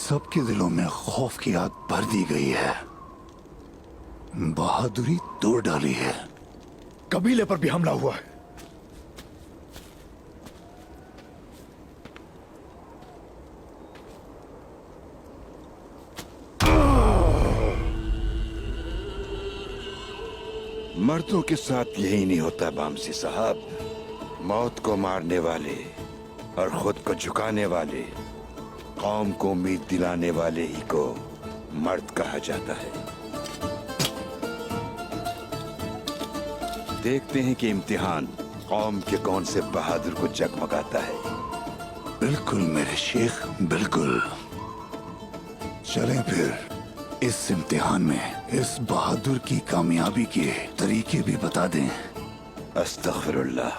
सबके दिलों में खौफ की आग भर दी गई है, बहादुरी तोड़ डाली है। कबीले पर भी हमला हुआ है। मर्दों के साथ यही नहीं होता बामसी साहब। मौत को मारने वाले और खुद को झुकाने वाले, कौम को उम्मीद दिलाने वाले ही को मर्द कहा जाता है। देखते हैं कि इम्तिहान कौम के कौन से बहादुर को जगमगाता है। बिल्कुल मेरे शेख, बिल्कुल। चलें फिर इस इम्तिहान में इस बहादुर की कामयाबी के तरीके भी बता दें। अस्तगफिरुल्लाह,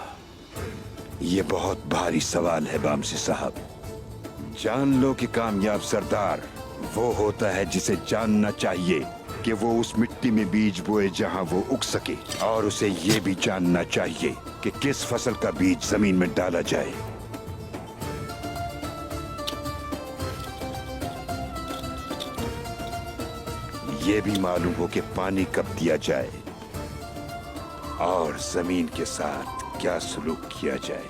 ये बहुत भारी सवाल है बामसी साहब। जान लो कि कामयाब सरदार वो होता है जिसे जानना चाहिए कि वो उस मिट्टी में बीज बोए जहां वो उग सके, और उसे ये भी जानना चाहिए कि किस फसल का बीज जमीन में डाला जाए। ये भी मालूम हो कि पानी कब दिया जाए और जमीन के साथ क्या सलूक किया जाए।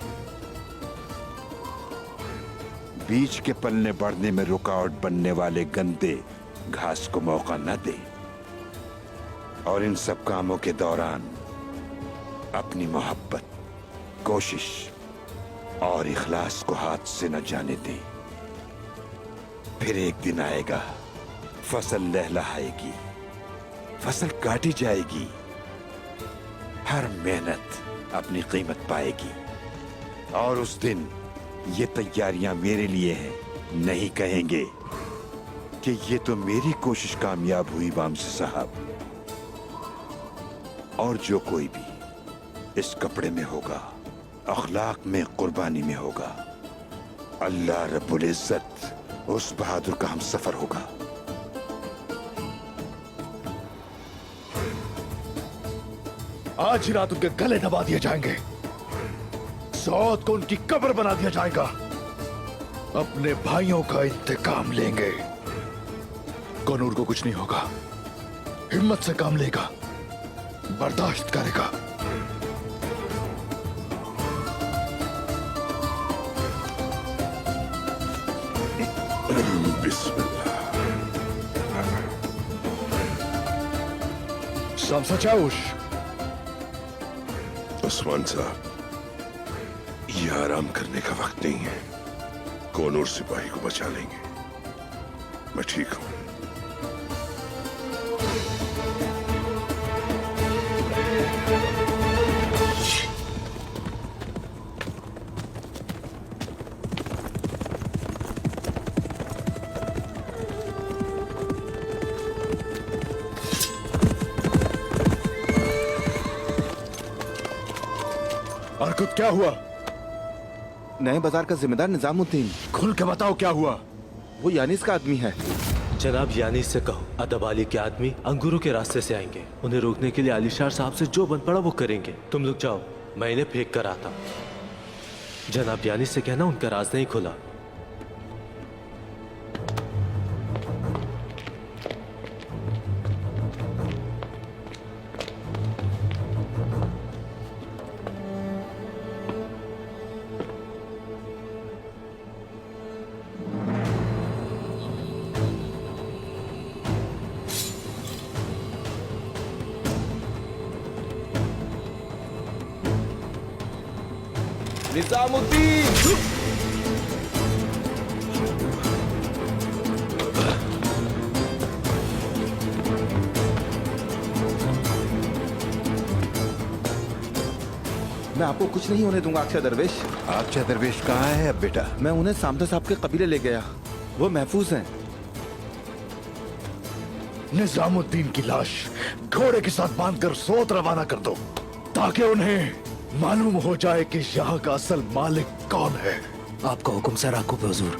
बीज के पलने बढ़ने में रुकावट बनने वाले गंदे घास को मौका न दे, और इन सब कामों के दौरान अपनी मोहब्बत, कोशिश और इखलास को हाथ से न जाने दे। फिर एक दिन आएगा, फसल लहलहाएगी, फसल काटी जाएगी, हर मेहनत अपनी कीमत पाएगी, और उस दिन ये तैयारियां मेरे लिए हैं नहीं कहेंगे कि ये तो मेरी कोशिश कामयाब हुई बामसी साहब। और जो कोई भी इस कपड़े में होगा, अखलाक में, कुर्बानी में होगा, अल्लाह रब्बुल इज्जत उस बहादुर का हम सफर होगा। आज ही रात उनके गले दबा दिए जाएंगे, सौद को उनकी कब्र बना दिया जाएगा। अपने भाइयों का इंतकाम लेंगे। कनूर को कुछ नहीं होगा, हिम्मत से काम लेगा, बर्दाश्त करेगा। बिस्मिल्लाह। शम्स चाउश। उस्मान साहब, ये आराम करने का वक्त नहीं है। कोनूर सिपाही को बचा लेंगे, मैं ठीक हूं। अर्कुत, क्या हुआ? नए बाजार का जिम्मेदार निजामुद्दीन। खुल के बताओ क्या हुआ। वो यानीस का आदमी है। जनाब, यानीस से कहो अदब अली के आदमी अंगूरों के रास्ते से आएंगे। उन्हें रोकने के लिए आलिशार साहब से जो बन पड़ा वो करेंगे। तुम लोग जाओ, मैं इन्हें फेंक कर आता। जनाब, यानीस से कहना उनका राज नहीं खुला। निजामुद्दीन! मैं आपको कुछ नहीं होने दूंगा अक्षय दरवेश। अक्षय दरवेश कहाँ है अब बेटा? मैं उन्हें सामदा साहब के कबीले ले गया, वो महफूज हैं। निजामुद्दीन की लाश घोड़े के साथ बांधकर सोत रवाना कर दो, ताकि उन्हें मालूम हो जाए कि यहाँ का असल मालिक कौन है। आपका हुक्म सर, आकूब हुजूर।